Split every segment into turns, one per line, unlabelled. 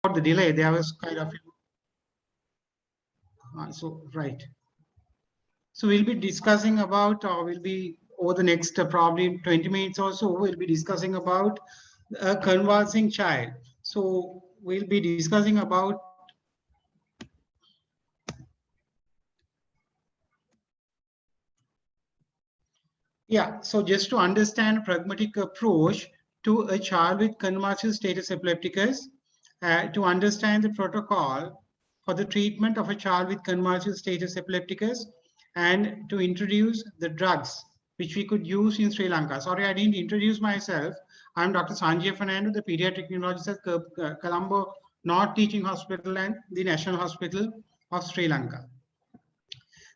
the delay, there was kind of right. So we'll be discussing about, we'll be over the next probably 20 minutes or so, we'll be discussing about a convulsing child. So we'll be discussing about so just to understand pragmatic approach to a child with convulsive status epilepticus, to understand the protocol for the treatment of a child with convulsive status epilepticus, and to introduce the drugs which we could use in Sri Lanka. Sorry, I didn't introduce myself. I'm Dr. Sanjay Fernando, the pediatric neurologist at Colombo North Teaching Hospital and the National Hospital of Sri Lanka.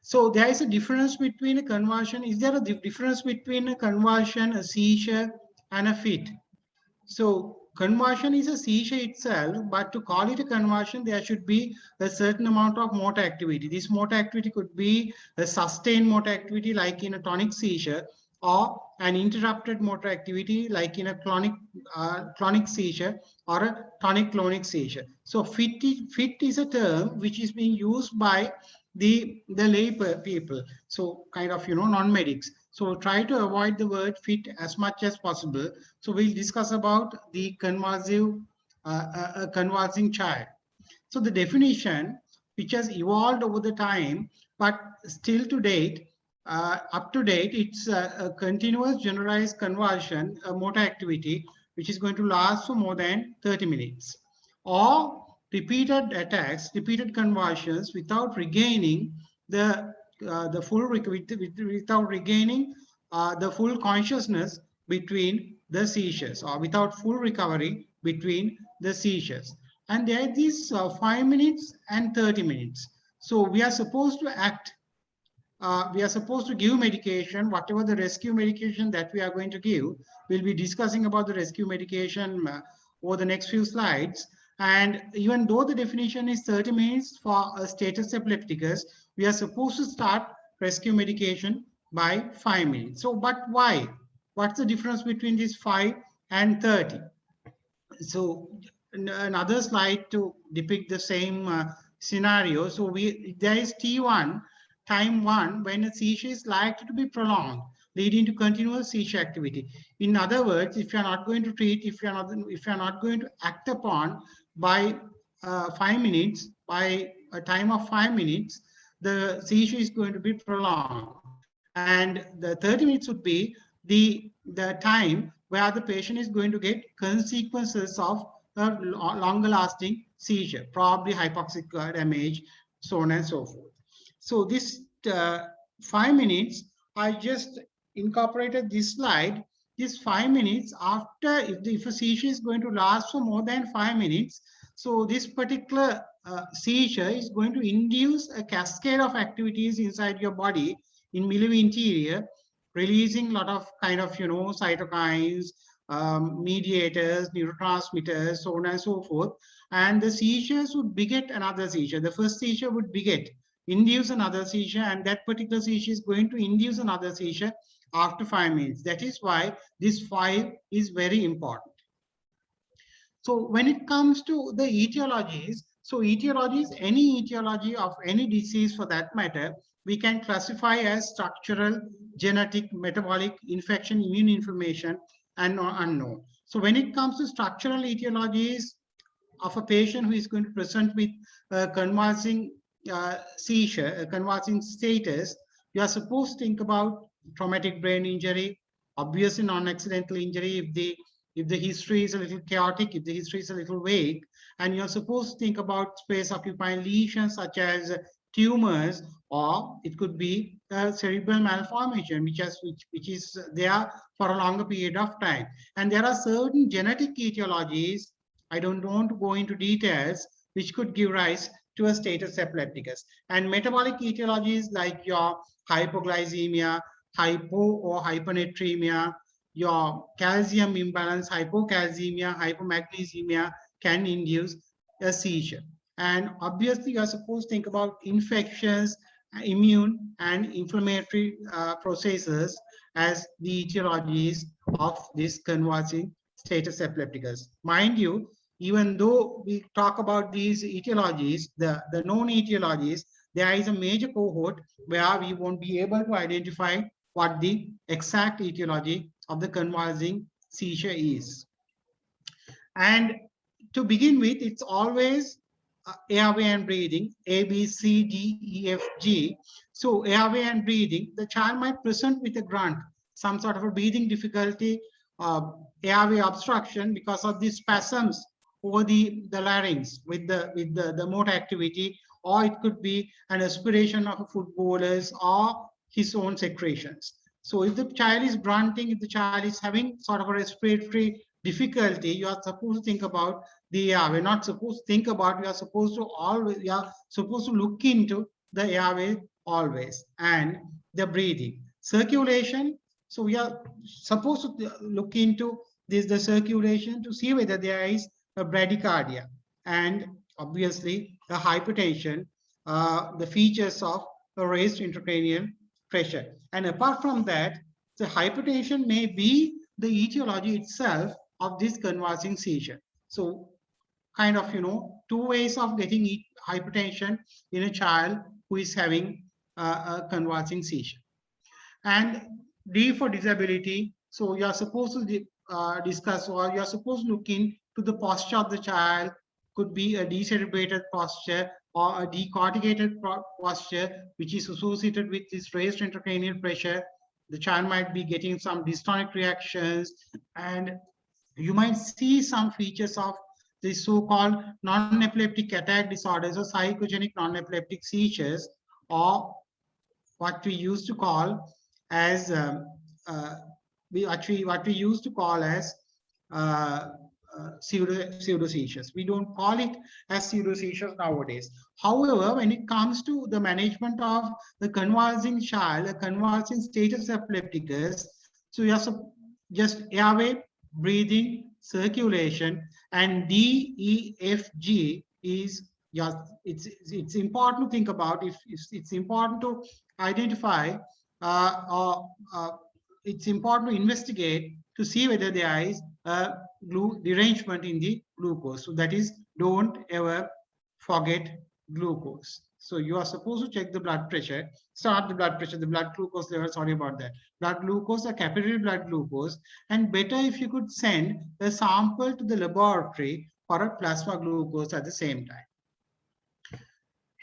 So there is a difference between a convulsion. Is there a difference between a convulsion, a seizure, and a fit? So convulsion is a seizure itself, but to call it a convulsion, there should be a certain amount of motor activity. This motor activity could be a sustained motor activity like in a tonic seizure, or an interrupted motor activity like in a clonic seizure or a tonic-clonic seizure. So fit is a term which is being used by the lay people, so kind of non-medics. So try to avoid the word fit as much as possible. So we'll discuss about the convulsing child. So the definition which has evolved over the time, but still to date, up to date, it's a continuous generalized convulsion, a motor activity, which is going to last for more than 30 minutes. Or repeated attacks, repeated convulsions without regaining the full consciousness between the seizures, or without full recovery between the seizures. And there are these 5 minutes and 30 minutes. So we are supposed to act. We are supposed to give medication, whatever the rescue medication that we are going to give. We'll be discussing about the rescue medication over the next few slides. And even though the definition is 30 minutes for a status epilepticus, we are supposed to start rescue medication by 5 minutes. So, but why? What's the difference between this 5 and 30? So, another slide to depict the same scenario. So, there is T1, time 1, when a seizure is likely to be prolonged, leading to continuous seizure activity. In other words, if you are not going to treat, if you are not going to act upon by 5 minutes, by a time of 5 minutes, the seizure is going to be prolonged. And the 30 minutes would be the time where the patient is going to get consequences of a longer lasting seizure, probably hypoxic damage, so on and so forth. So this 5 minutes, I just incorporated this slide. This 5 minutes after, if a seizure is going to last for more than 5 minutes, so this particular seizure is going to induce a cascade of activities inside your body in milieu interior, releasing a lot of kind of cytokines, mediators, neurotransmitters, so on and so forth. And the seizures would beget another seizure. The first seizure would induce another seizure, and that particular seizure is going to induce another seizure after 5 minutes. That is why this 5 is very important. So when it comes to the etiologies, so etiologies, any etiology of any disease for that matter, we can classify as structural, genetic, metabolic, infection, immune inflammation, and unknown. So when it comes to structural etiologies of a patient who is going to present with convulsing seizure, a convulsing status, you are supposed to think about traumatic brain injury, obviously non-accidental injury if the history is a little chaotic, if the history is a little vague, and you're supposed to think about space-occupying lesions such as tumors, or it could be a cerebral malformation, which is there for a longer period of time. And there are certain genetic etiologies, I don't want to go into details, which could give rise to a status epilepticus. And metabolic etiologies like your hypoglycemia, hypo or hyponatremia, your calcium imbalance, hypocalcemia, hypomagnesemia can induce a seizure. And obviously, you are supposed to think about infections, immune and inflammatory processes as the etiologies of this convulsing status epilepticus. Mind you, even though we talk about these etiologies, the known etiologies, there is a major cohort where we won't be able to identify what the exact etiology of the convulsing seizure is. And to begin with, it's always airway and breathing, A, B, C, D, E, F, G. So airway and breathing, the child might present with a grunt, some sort of a breathing difficulty, airway obstruction because of the spasms over the larynx with the motor activity, or it could be an aspiration of a food bolus or his own secretions. So if the child is grunting, if the child is having sort of a respiratory difficulty, you are supposed to think about the airway. Not supposed to think about, you are supposed to always, you are supposed to look into the airway always, and the breathing. Circulation, so we are supposed to look into this, the circulation, to see whether there is a bradycardia, and obviously the hypertension, the features of a raised intracranial pressure. And apart from that, the hypertension may be the etiology itself of this convulsing seizure. So kind of, two ways of getting hypertension in a child who is having a convulsing seizure. And D for disability. So you are supposed to discuss, or you are supposed to look into the posture of the child. Could be a decerebrated posture or a decorticated posture, which is associated with this raised intracranial pressure. The child might be getting some dystonic reactions, and you might see some features of the so-called non-epileptic attack disorders or psychogenic non-epileptic seizures, or what we used to call as uh, what we used to call as uh, pseudo seizures. We don't call it as pseudo seizures nowadays. However, when it comes to the management of the convulsing child, a convulsing status epilepticus, so you have just airway, breathing, circulation, and D, E, F, G is, yeah, it's important to think about. If it's important to identify, or it's important to investigate to see whether there is a derangement in the glucose. So that is, don't ever forget glucose. So you are supposed to check the blood pressure, start the blood pressure, the blood glucose level, sorry about that, blood glucose or capillary blood glucose, and better if you could send a sample to the laboratory for a plasma glucose at the same time.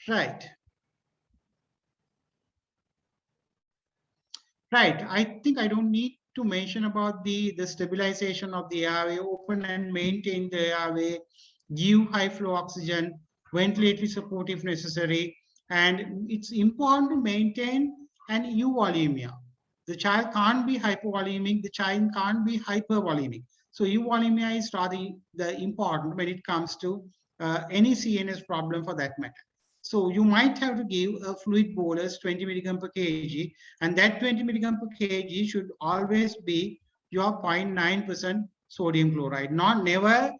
Right. Right. I think I don't need to mention about the stabilization of the airway, open and maintain the airway, give high flow oxygen, ventilatory support if necessary. And it's important to maintain an euvolemia. The child can't be hypovolemic, the child can't be hypervolemic. So euvolemia is rather important when it comes to any CNS problem for that matter. So you might have to give a fluid bolus 20 milligram per kg, and that 20 milligram per kg should always be your 0.9% sodium chloride, not never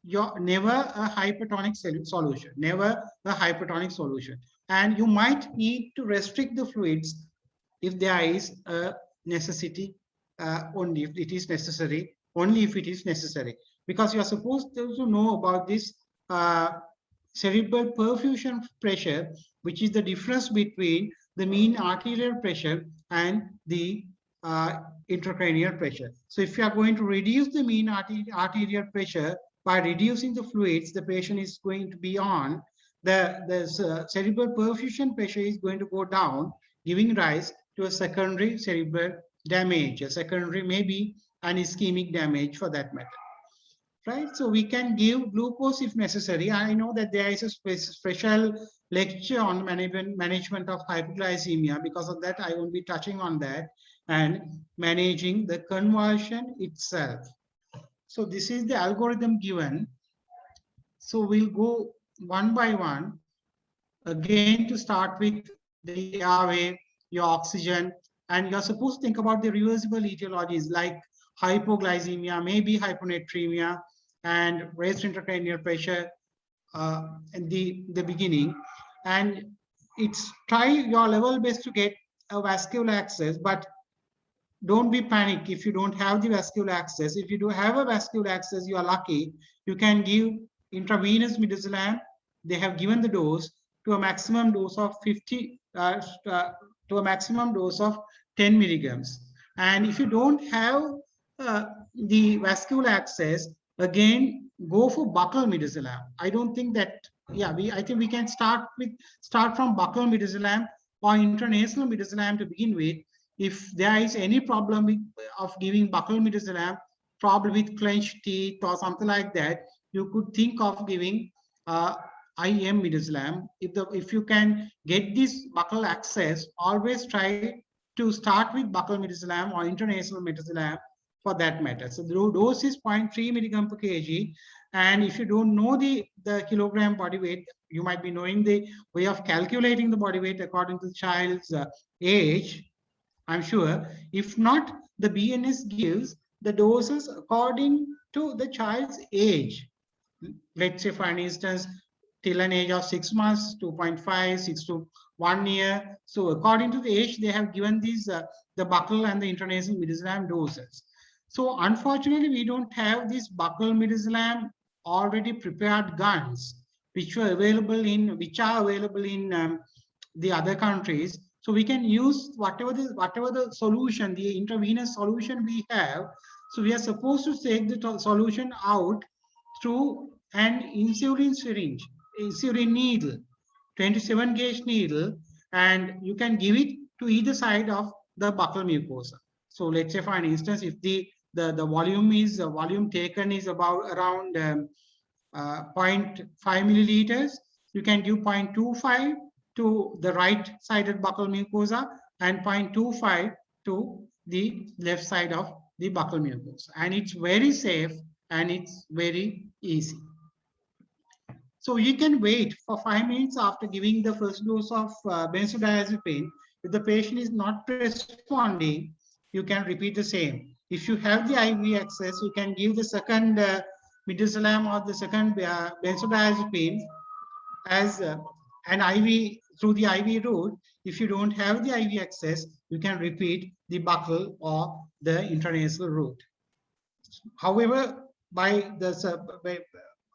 a hypertonic solution, never a hypertonic solution. And you might need to restrict the fluids if there is a necessity, only if it is necessary, because you are supposed to know about this cerebral perfusion pressure, which is the difference between the mean arterial pressure and the intracranial pressure. So if you are going to reduce the mean arterial pressure by reducing the fluids the patient is going to be on, the cerebral perfusion pressure is going to go down, giving rise to a secondary cerebral damage. A secondary maybe an ischemic damage for that matter. Right, so we can give glucose if necessary. I know that there is a special lecture on management of hypoglycemia. Because of that, I won't be touching on that, and managing the conversion itself. So this is the algorithm given. So we'll go one by one. Again, to start with the airway, your oxygen, and you're supposed to think about the reversible etiologies like hypoglycemia, maybe hyponatremia, and raised intracranial pressure in the beginning. And it's try your level best to get a vascular access, but don't be panic if you don't have the vascular access. If you do have a vascular access, you are lucky. You can give intravenous midazolam. They have given the dose to a maximum dose of 50 to a maximum dose of 10 milligrams. And if you don't have uh, the vascular access, again go for buccal midazolam. I don't think that, yeah, I think we can start from buccal midazolam or intranasal midazolam to begin with. If there is any problem of giving buccal midazolam, problem with clenched teeth or something like that, you could think of giving uh, IM midazolam. If you can get this buccal access, always try to start with buccal midazolam or intranasal midazolam for that matter. So the dose is 0.3 milligram per kg. And if you don't know the kilogram body weight, you might be knowing the way of calculating the body weight according to the child's age, I'm sure. If not, the BNS gives the doses according to the child's age. Let's say, for an instance, till an age of 6 months, 2.5, 6 to 1 year. So according to the age, they have given these the buccal and the intranasal midazolam doses. So unfortunately, we don't have this buccal midazolam already prepared guns, which are available in the other countries. So we can use whatever the solution, the intravenous solution we have. So we are supposed to take the solution out through an insulin syringe, insulin needle, 27 gauge needle, and you can give it to either side of the buccal mucosa. So let's say, for an instance, if the volume taken is about around 0.5 milliliters, you can give 0.25 to the right sided buccal mucosa and 0.25 to the left side of the buccal mucosa. And it's very safe and it's very easy. So you can wait for 5 minutes after giving the first dose of benzodiazepine. If the patient is not responding, you can repeat the same. If you have the IV access, you can give the second midazolam or the second benzodiazepine as an IV through the IV route. If you don't have the IV access, you can repeat the buccal or the intranasal route. However,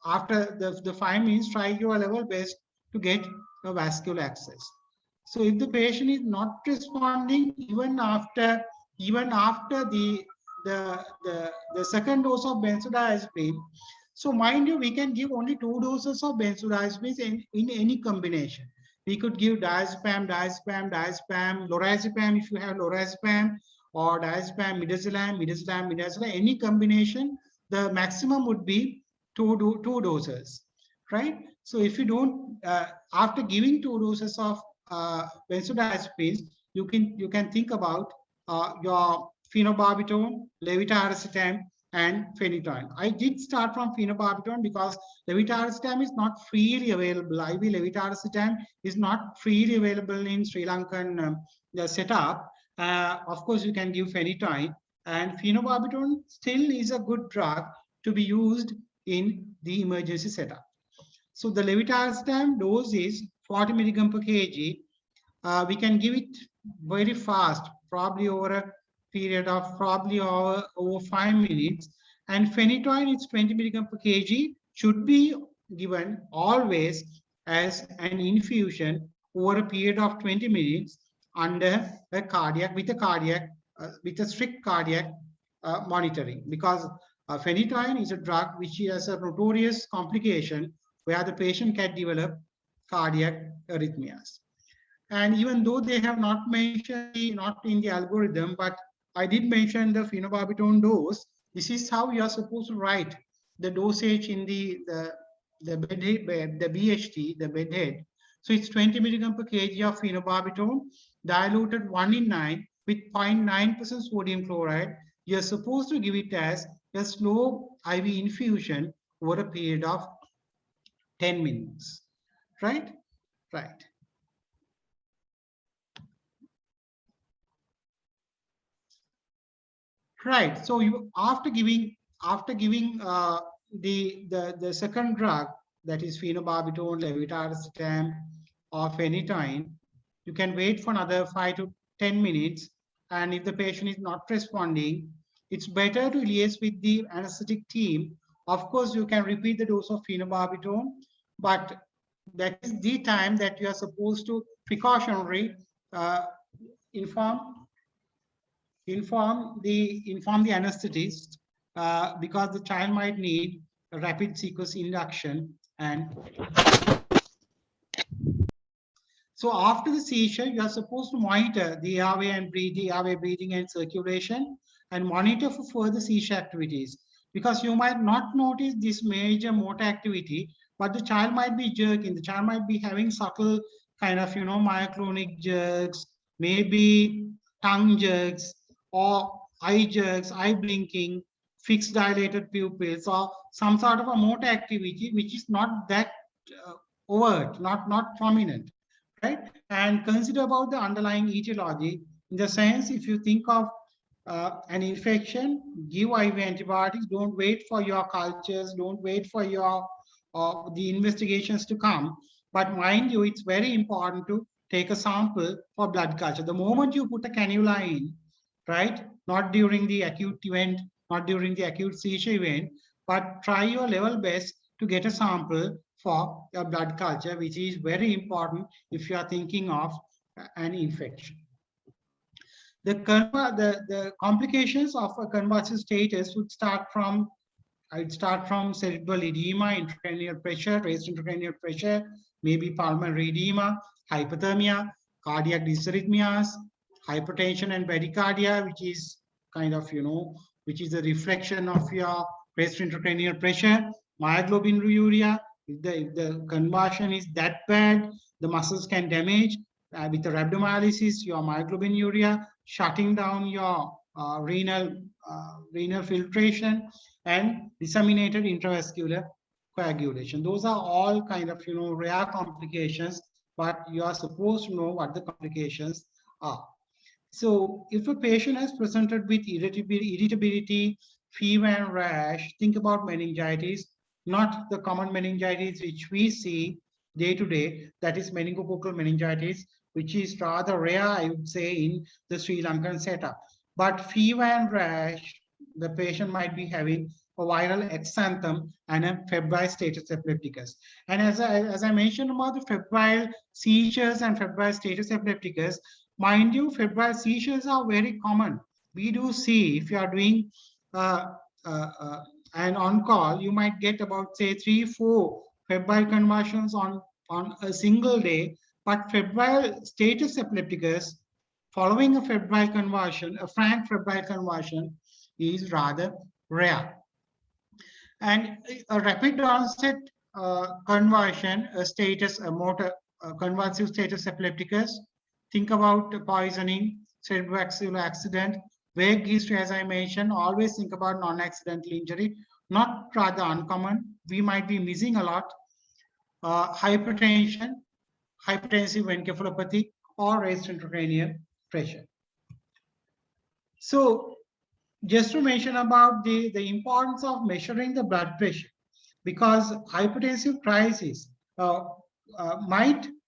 after the 5 minutes, try your level best to get a vascular access. So if the patient is not responding even after the second dose of benzodiazepine, so mind you, we can give only 2 doses of benzodiazepines in any combination. We could give diazepam, lorazepam if you have lorazepam, or diazepam, midazolam, any combination. The maximum would be two doses, right? So if you don't, after giving 2 doses of benzodiazepines, you can think about your phenobarbital, levetiracetam, and phenytoin. I did start from phenobarbital because levetiracetam is not freely available. IV levetiracetam is not freely available in Sri Lankan setup. Of course, you can give phenytoin, and phenobarbital still is a good drug to be used in the emergency setup. So the levetiracetam dose is 40 milligram per kg. We can give it very fast, probably over a period of over 5 minutes. And phenytoin is 20 milligram per kg, should be given always as an infusion over a period of 20 minutes under a cardiac, with a strict cardiac monitoring, because phenytoin is a drug which has a notorious complication where the patient can develop cardiac arrhythmias. And even though they have not mentioned not in the algorithm, but I did mention the phenobarbital dose. This is how you are supposed to write the dosage in the BHT, the bedhead. So it's 20 milligram per kg of phenobarbital, diluted 1:9 with 0.9% sodium chloride. You're supposed to give it as a slow IV infusion over a period of 10 minutes, right? Right. Right. So you after giving the second drug, that is phenobarbital, levetiracetam, or phenytoin, you can wait for another 5 to 10 minutes, and if the patient is not responding, it's better to liaise with the anesthetic team. Of course, you can repeat the dose of phenobarbital, but that is the time that you are supposed to precautionary uh, inform inform the anesthetist, because the child might need a rapid sequence induction. And so after the seizure, you are supposed to monitor the airway breathing and circulation, and monitor for further seizure activities, because you might not notice this major motor activity, but the child might be jerking, the child might be having subtle kind of, myoclonic jerks, maybe tongue jerks, or eye jerks, eye blinking, fixed dilated pupils, or some sort of a motor activity which is not that uh, overt, not prominent, right? And consider about the underlying etiology. In the sense, if you think of an infection, give IV antibiotics. Don't wait for your cultures. Don't wait for your the investigations to come. But mind you, it's very important to take a sample for blood culture. The moment you put a cannula in, right? Not during the acute event, not during the acute seizure event, but try your level best to get a sample for your blood culture, which is very important if you are thinking of an infection. The complications of a convulsive status would start from cerebral edema, intracranial pressure, raised intracranial pressure, maybe pulmonary edema, hypothermia, cardiac dysrhythmias, hypertension and bradycardia, which is kind of, which is a reflection of your raised intracranial pressure, myoglobinuria. If the convulsion is that bad, the muscles can damage. With the rhabdomyolysis, your myoglobinuria, shutting down your renal filtration, and disseminated intravascular coagulation. Those are all kind of, rare complications, but you are supposed to know what the complications are. So if a patient has presented with irritability, fever and rash, think about meningitis, not the common meningitis which we see day to day, that is meningococcal meningitis, which is rather rare, I would say, in the Sri Lankan setup. But fever and rash, the patient might be having a viral exanthem and a febrile status epilepticus. And as I mentioned about the febrile seizures and febrile status epilepticus, mind you, febrile seizures are very common. We do see, if you are doing uh, an on-call, you might get about, say, 3-4 febrile convulsions on a single day. But febrile status epilepticus, following a febrile convulsion, a frank febrile convulsion, is rather rare. And a rapid onset convulsion, a motor convulsive status epilepticus. Think about poisoning, cerebrovascular accident, vague history, as I mentioned. Always think about non-accidental injury, not rather uncommon. We might be missing a lot. Hypertension, hypertensive encephalopathy, or raised intracranial pressure. So just to mention about the importance of measuring the blood pressure, because hypertensive crisis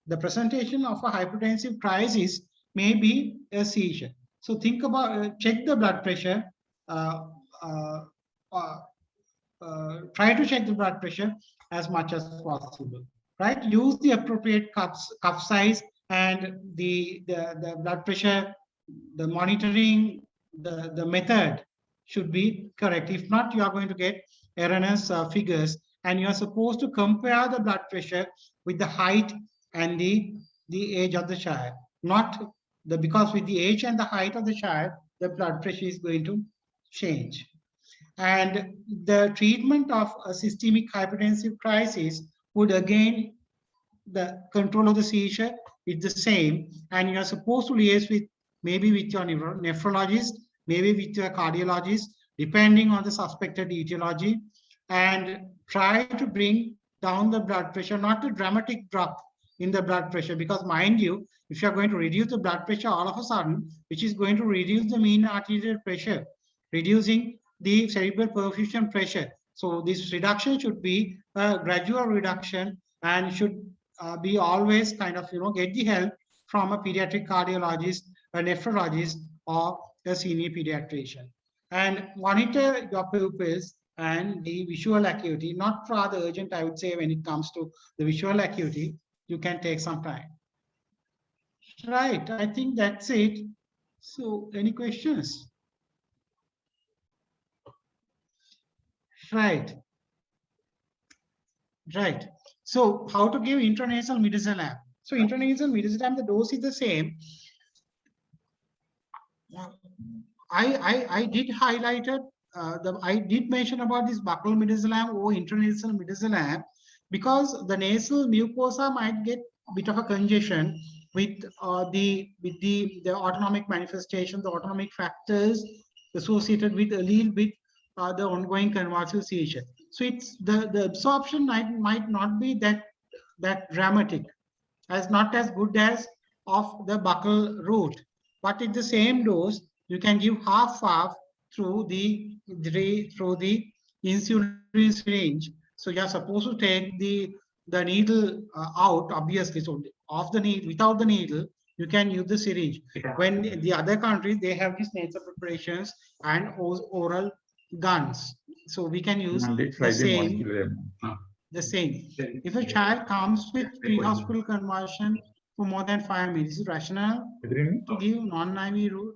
the presentation of a hypertensive crisis may be a seizure. So think about, check the blood pressure, uh, uh, uh, try to check the blood pressure as much as possible, right? Use the appropriate cuff size, and the blood pressure, the monitoring, the method should be correct. If not, you are going to get erroneous figures, and you are supposed to compare the blood pressure with the height and the age of the child. Not the because with the age and the height of the child, the blood pressure is going to change. And the treatment of a systemic hypertensive crisis would again, the control of the seizure is the same, and you are supposed to liaise with maybe with your nephrologist, maybe with your cardiologist, depending on the suspected etiology, and try to bring down the blood pressure, not a dramatic drop in the blood pressure, because mind you, if you are going to reduce the blood pressure all of a sudden, which is going to reduce the mean arterial pressure, reducing the cerebral perfusion pressure. So this reduction should be a gradual reduction, and should be always kind of, get the help from a pediatric cardiologist, a nephrologist, or a senior pediatrician. And monitor your pupils and the visual acuity, not rather urgent, I would say, when it comes to the visual acuity, you can take some time. Right, I think that's it. So, any questions? Right, right. So, how to give intranasal midazolam? So, intranasal midazolam, the dose is the same. I did highlight it. I did mention about this buccal midazolam or intranasal midazolam because the nasal mucosa might get a bit of a congestion with the autonomic manifestation, the autonomic factors associated with a little bit the ongoing convulsive seizure. So it's the absorption might not be that dramatic, as not as good as of the buccal route, but at the same dose you can give half through the insulin syringe. So you are supposed to take the needle out, obviously. So off the needle, without the needle, you can use the syringe. When the other countries, they have these nasal preparations and oral guns, so we can use the same. If a child comes with pre-hospital convulsion for more than 5 minutes, is it rational to give non-IV route?